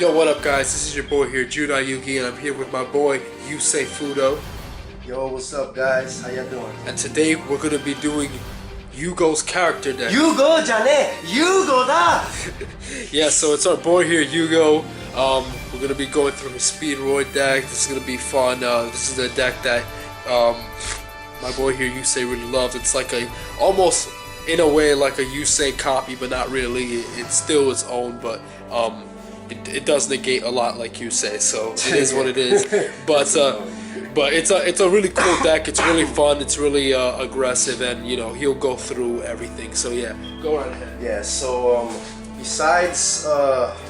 Yo, what up guys? This is your boy here, Yugi, and I'm here with my boy, Yusei Fudo. Yo, what's up guys? How y'all doing? And today we're gonna be doing Yugo's character deck. Yugo jane! Yugo da! Yeah, so it's our boy here, Yugo. We're gonna be going through his Speedroid deck. This is gonna be fun. This is the deck that my boy here, Yusei, really loved. It's like almost in a way like a Yusei copy, but not really. It's still its own, but it does negate a lot like Yusei, so it is what it is. But it's a really cool deck. It's really fun. It's really aggressive, and you know he'll go through everything. So yeah, go right ahead. Yeah. So besides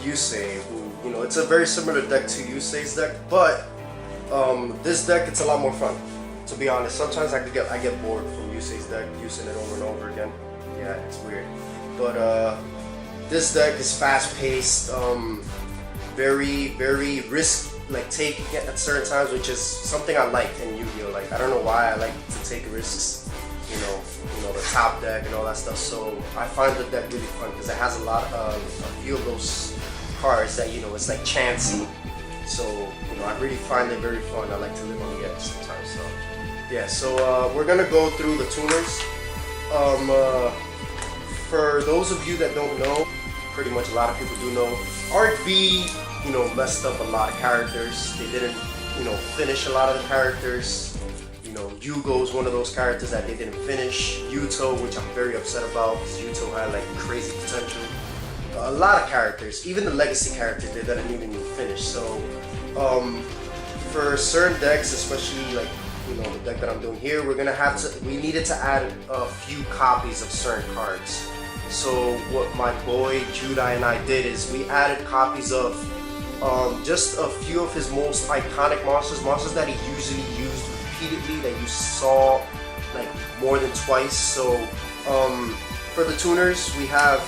Yusei, who it's a very similar deck to Yusei's deck, but this deck it's a lot more fun. To be honest, sometimes I get bored from Yusei's deck, using it over and over again. Yeah, it's weird. But this deck is fast-paced, very taking it at certain times, which is something I like in Yu-Gi-Oh. Like I don't know why I like to take risks, you know the top deck and all that stuff. So I find the deck really fun because it has a few of those cards that it's like chancy. So I really find it very fun. I like to live on the edge sometimes. So yeah, so we're gonna go through the tuners. For those of you that don't know, pretty much a lot of people do know, Art V messed up a lot of characters. They didn't finish a lot of the characters. Yugo is one of those characters that they didn't finish. Yuto, which I'm very upset about because Yuto had like crazy potential. A lot of characters, even the legacy characters, they didn't even finish. So for certain decks, especially like the deck that I'm doing here, we needed to add a few copies of certain cards. So what my boy Judai and I did is we added copies of just a few of his most iconic monsters that he usually used repeatedly, that you saw like more than twice. So for the tuners, we have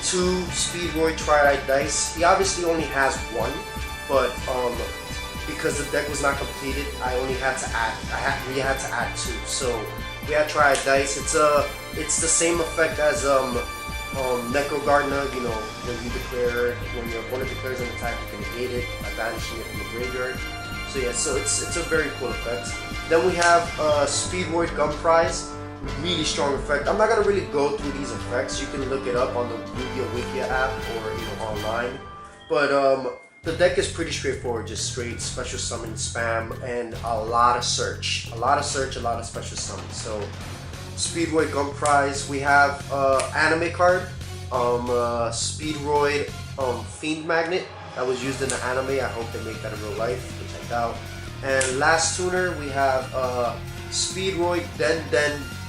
2 Speedroid Triad dice. He obviously only has 1, but because the deck was not completed, we had to add 2. So we had Triad dice. It's the same effect as Neko Gardener. When your opponent declares an attack, you can negate it by banishing it from the graveyard. So yeah, so it's a very cool effect. Then we have Speedroid Gum Prize. Really strong effect. I'm not gonna really go through these effects. You can look it up on the Yu-Gi-Oh Wiki app or online. But the deck is pretty straightforward, just straight special summon, spam, and a lot of search. A lot of special summon. So Speedroid Gum Prize, we have anime card, Speedroid Fiendmagnet, that was used in the anime. I hope they make that in real life, check it out. And last tuner, we have Speedroid Den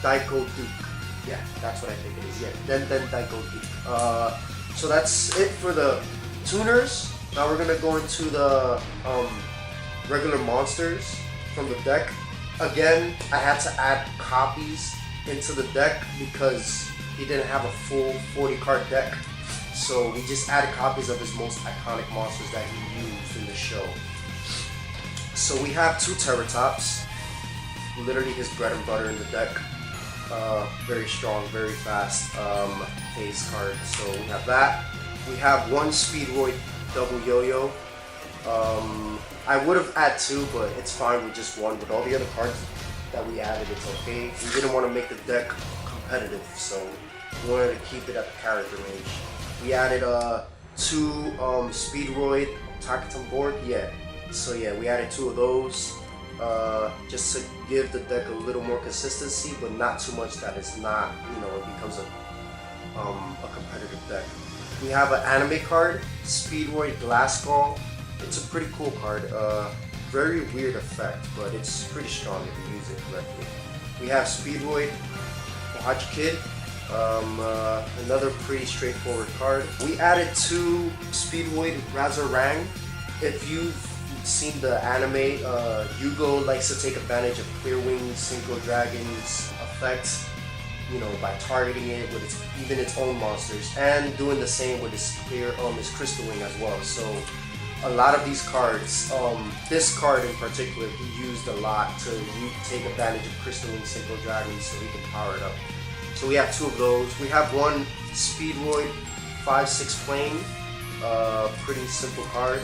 Daiko Duke. Yeah, that's what I think it is. Yeah, Den Daiko Duke. So that's it for the tuners. Now we're gonna go into the regular monsters from the deck. Again, I had to add copies into the deck because he didn't have a full 40 card deck. So we just added copies of his most iconic monsters that he used in the show. So we have 2 Terrortops, literally his bread and butter in the deck. Very strong, very fast phase card. So we have that. We have 1 Speedroid Double Yo-Yo. I would have added 2, but it's fine with just 1. With all the other cards that we added, it's okay. We didn't want to make the deck competitive, so we wanted to keep it at the character range. We added 2 Speedroid Taketomborg. Yeah, so yeah, we added 2 of those just to give the deck a little more consistency, but not too much that it's not, it becomes a competitive deck. We have an anime card, Speedroid Glassball. It's a pretty cool card. Very weird effect, but it's pretty strong if you use it correctly. We have Speedroid Ohajikid. Another pretty straightforward card. We added 2 Speedroid Razorang. If you've seen the anime, Yugo likes to take advantage of Clear Wing Synchro Dragon's effects, by targeting it with even its own monsters, and doing the same with his Crystal Wing as well. So a lot of these cards, this card in particular, he used a lot to take advantage of Crystal Wing Synchro Dragon so he can power it up. So we have 2 of those. We have 1 Speedroid 5/6 Plane. Pretty simple card.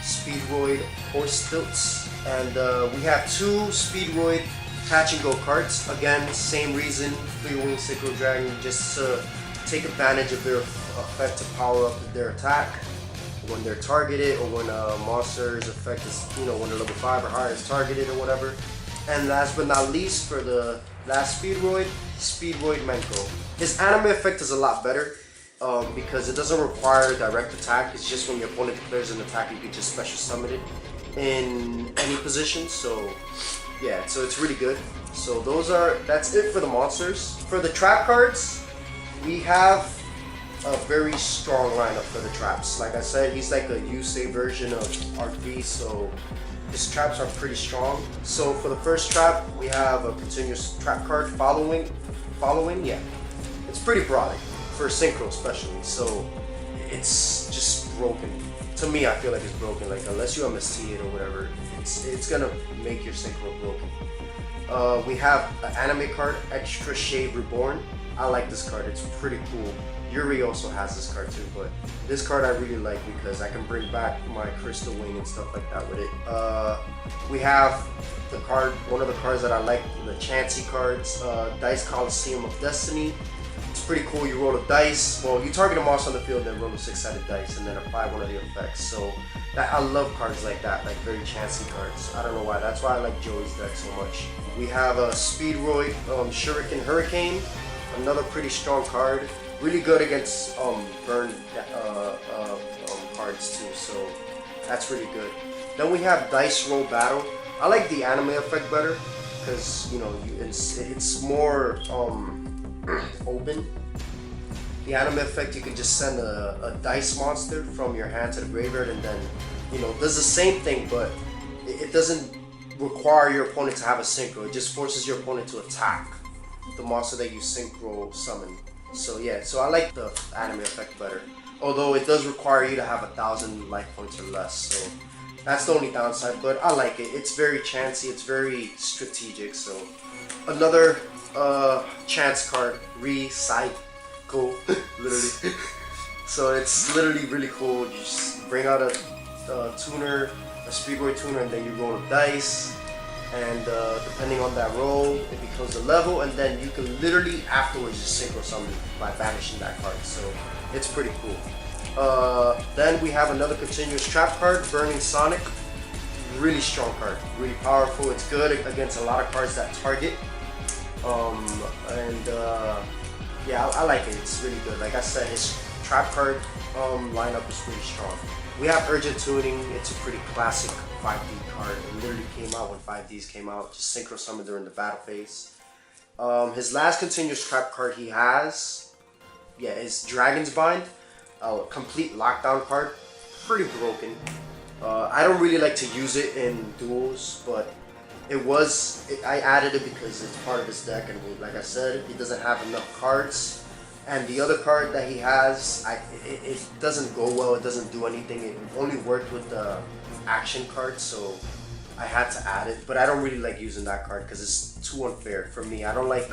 Speedroid Stilts, and we have 2 Speedroid Panchingo-Karts. Again, same reason, Clear Wing Synchro Dragon, just to take advantage of their effect to power up their attack when they're targeted, or when a monster's effect is, when they're level 5 or higher is targeted or whatever. And last but not least, for the last Speedroid, Speedroid Menko. His anime effect is a lot better. Because it doesn't require direct attack. It's just when your opponent declares an attack, you can just special summon it in any position. So yeah, so it's really good. So that's it for the monsters. For the trap cards, we have a very strong lineup for the traps. Like I said, he's like a Yusei version of RP, so his traps are pretty strong. So for the first trap, we have a continuous trap card following, yeah. It's pretty broad. For synchro especially, so it's just broken. To me, I feel like it's broken. Like unless you MST it or whatever, it's gonna make your synchro broken. We have an anime card, Extra Shade Reborn. I like this card. It's pretty cool. Yuri also has this card too, but this card I really like because I can bring back my Crystal Wing and stuff like that with it. We have the card, one of the cards that I like, the Chansey cards, Dice Coliseum of Destiny. It's pretty cool. You roll a dice. Well, you target a monster on the field, then roll a 6-sided dice, and then apply one of the effects. So I love cards like that, like very chancy cards. I don't know why. That's why I like Joey's deck so much. We have a Speedroid Shuriken Hurricane, another pretty strong card. Really good against burn cards too. So that's really good. Then we have Dice Roll Battle. I like the anime effect better because it's more open. The anime effect, you can just send a dice monster from your hand to the graveyard, and then does the same thing, but it doesn't require your opponent to have a synchro. It just forces your opponent to attack the monster that you synchro summon. So yeah, so I like the anime effect better, although it does require you to have 1,000 life points or less, so that's the only downside, but I like it. It's very chancy, it's very strategic. So another chance card, Recycle, literally. So it's literally really cool. You just bring out a tuner, a Speedroid tuner, and then you roll a dice, and depending on that roll, it becomes a level, and then you can literally afterwards just synchro summon by banishing that card. So it's pretty cool. Then we have another continuous trap card, Burning Sonic. Really strong card, really powerful. It's good against a lot of cards that target. Yeah, I like it. It's really good. Like I said, his trap card lineup is pretty strong. We have Urgent Tuning. It's a pretty classic 5D card. It literally came out when 5Ds came out. Just synchro summon during the battle phase. His last continuous trap card he has, is Dragon's Bind. A complete lockdown card. Pretty broken. I don't really like to use it in duels, but I added it because it's part of his deck, and like I said, he doesn't have enough cards. And the other card that he has, it doesn't go well, it doesn't do anything. It only worked with the action card, so I had to add it. But I don't really like using that card because it's too unfair for me. I don't like,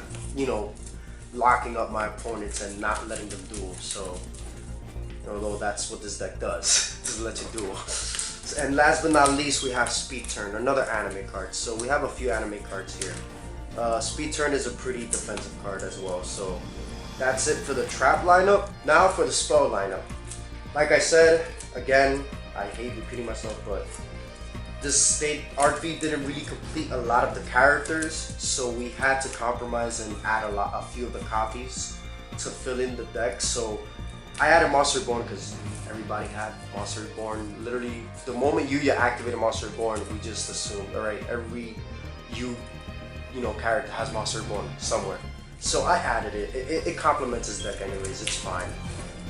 locking up my opponents and not letting them duel. So, although that's what this deck does, it doesn't let you duel. And last but not least, we have Speed Turn, another anime card. So we have a few anime cards here. Speed Turn is a pretty defensive card as well. So that's it for the trap lineup. Now for the spell lineup. Like I said, again, I hate repeating myself, but this RP didn't really complete a lot of the characters, so we had to compromise and add a few of the copies to fill in the deck. So I added Monster Reborn because everybody had Monster Reborn. Literally, the moment you activate a Monster Reborn, we just assumed, alright, every character has Monster Reborn somewhere. So I added it. It complements his deck anyways, it's fine.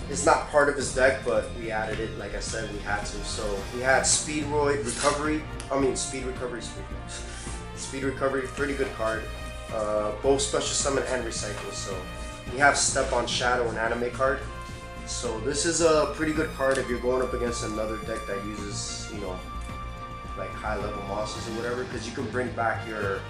It's not part of his deck, but we added it, like I said, we had to. So we had Speed Recovery, pretty good card. Both Special Summon and Recycle. So we have Step on Shadow, an anime card. So this is a pretty good card if you're going up against another deck that uses, like high level monsters or whatever, because you can bring back your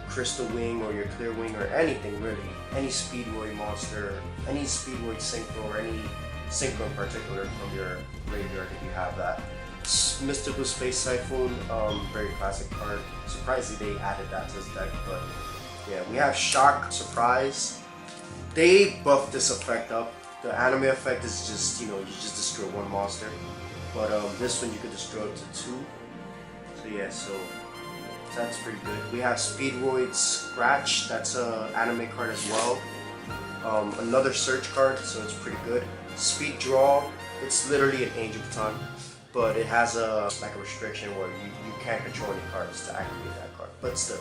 Crystal Wing or your Clear Wing or anything really. Any Speedroid monster, any Speedroid Synchro, or any Synchro in particular from your graveyard if you have that. Mystical Space Siphon, very classic card. Surprisingly they added that to this deck, but yeah, we have Shock Surprise. They buffed this effect up. The anime effect is just, you just destroy one monster. But this one you can destroy up to 2. So yeah, so that's pretty good. We have Speedroid Scratch, that's an anime card as well. Another search card, so it's pretty good. Speed Draw, it's literally an Angel Baton, but it has a restriction where you can't control any cards to activate that card. But still,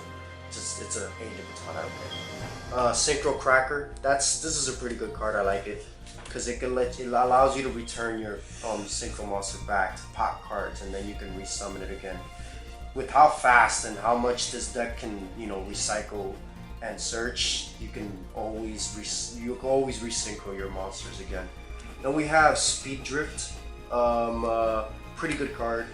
it's an Angel Baton, I don't care. Synchro Cracker, this is a pretty good card, I like it. Because it allows you to return your Synchro monster back to pop cards, and then you can resummon it again. With how fast and how much this deck can, recycle and search, you can always resynchro your monsters again. Then we have Speed Drift, pretty good card,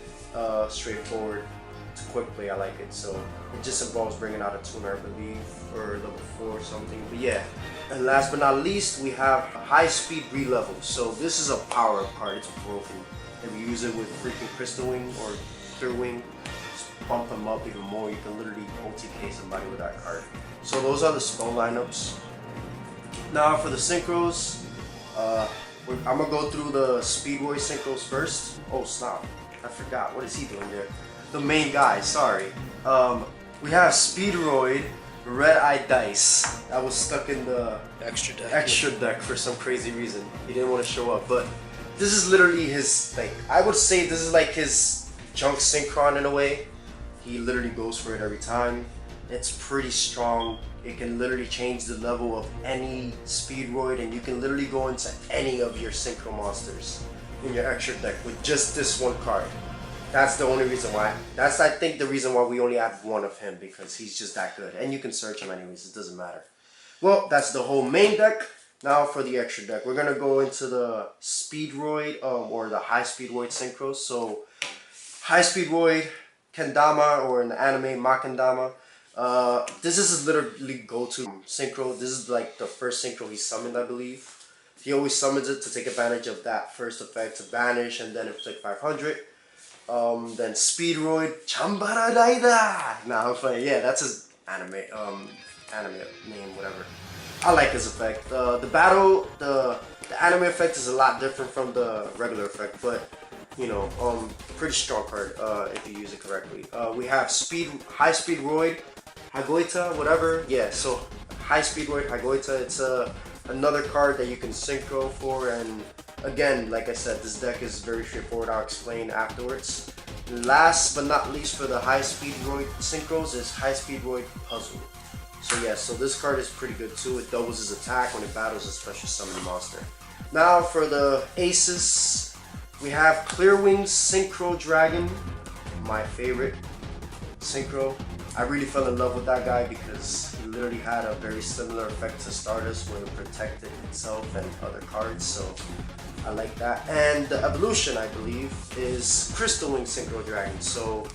straightforward. It's a quick play, I like it. So it just involves bringing out a tuner, I believe, or level 4 or something. But yeah. And last but not least, we have High Speed Re-Level. So this is a power-up card. It's broken. If you use it with freaking Crystal Wing or Clear Wing, just bump them up even more. You can literally OTK somebody with that card. So those are the spell lineups. Now for the synchros, I'm gonna go through the Speedroid synchros first. Oh snap! I forgot. What is he doing there? The main guy. Sorry. We have Speedroid Red Eye Dice. I was stuck in the extra deck for some crazy reason. He didn't want to show up, but this is literally his, I would say this is like his junk synchron in a way. He literally goes for it every time. It's pretty strong. It can literally change the level of any Speedroid, and you can literally go into any of your synchro monsters in your extra deck with just this one card. That's the only reason why. That's, I think, the reason why we only have one of him, because he's just that good. And you can search him anyways, it doesn't matter. Well, that's the whole main deck. Now for the extra deck. We're going to go into the Speedroid, or the High Speedroid Synchros. So, High Speedroid Kendama, or in the anime, Makendama. This is his literally go-to synchro. This is like the first synchro he summoned, I believe. He always summons it to take advantage of that first effect to banish and then inflict 500. Then Speedroid Chambara Daida. Nah, I'm playing. Yeah, that's his anime name, whatever. I like his effect. The anime effect is a lot different from the regular effect, but pretty strong card if you use it correctly. We have High Speedroid Hagoita, whatever. Yeah, so High Speedroid Hagoita. It's another card that you can synchro for, and again, like I said, this deck is very straightforward. I'll explain afterwards. Last but not least for the High Speedroid synchros is High Speedroid Puzzle. So yeah, so this card is pretty good too. It doubles his attack when it battles a special summon monster. Now for the aces, we have Clear Wing Synchro Dragon, my favorite synchro. I really fell in love with that guy because he literally had a very similar effect to Stardust where it protected itself and other cards, so I like that. And the evolution, I believe, is Crystal Wing Synchro Dragon, so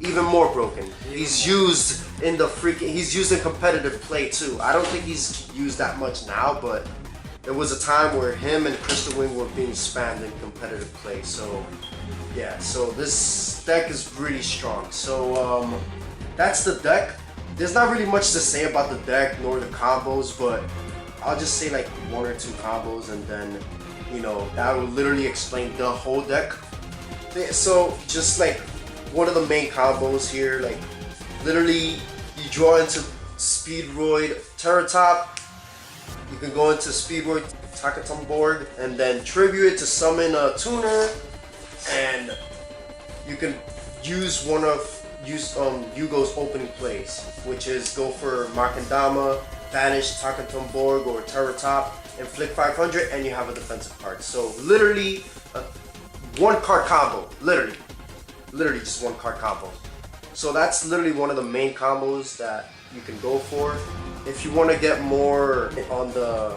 even more broken. He's used in competitive play too. I don't think he's used that much now, but there was a time where him and Crystal Wing were being spammed in competitive play, so yeah, so this deck is really strong. So that's the deck. There's not really much to say about the deck nor the combos, but I'll just say like 1 or 2 combos, and then that will literally explain the whole deck. So just like one of the main combos here, like literally you draw into Speedroid Terrortop, you can go into Speedroid Taketomborg and then tribute it to summon a tuner, and you can use Yugo's opening plays, which is go for Makendama, banish Taketomborg or Terrortop, inflict 500, and you have a defensive card. So literally a 1-card combo, literally just 1-card combo. So that's literally one of the main combos that you can go for. If you want to get more on the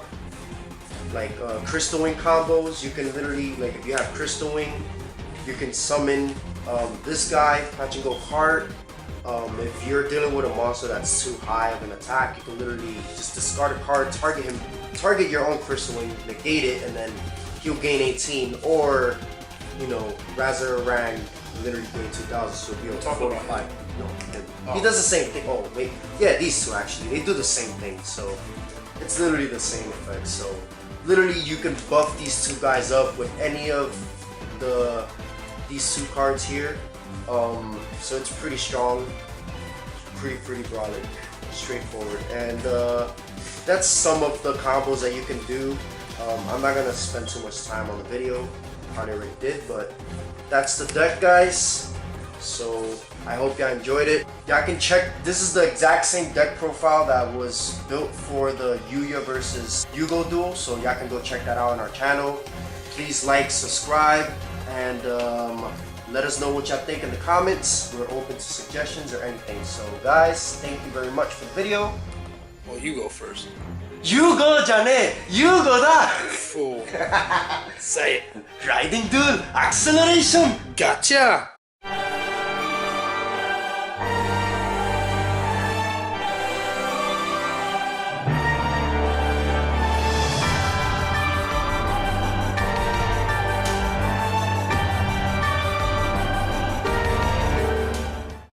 Crystal Wing combos, you can literally, if you have Crystal Wing, you can summon this guy, Panchingo-Kart. If you're dealing with a monster that's too high of an attack, you can literally just discard a card, target your own Crystal Wing, negate it, and then he'll gain 18, or you know, Razorang literally gain 2,000, so he'll be Talk over about 45. No, Oh. he does the same thing. Oh wait, yeah, these two actually, they do the same thing. So it's literally the same effect. So literally, you can buff these two guys up with any of these two cards here. So it's pretty strong, pretty brawling, straightforward, and that's some of the combos that you can do. I'm not gonna spend too much time on the video, probably already did, but that's the deck, guys. So I hope y'all enjoyed it. Y'all can check, this is the exact same deck profile that was built for the Yuya versus Yugo duel, so y'all can go check that out on our channel. Please like, subscribe, and let us know what y'all think in the comments. We're open to suggestions or anything. So guys, thank you very much for the video. Well, you go first. Yugo jane! Yugo da! Fool. Say it. Riding duel, acceleration! Gotcha!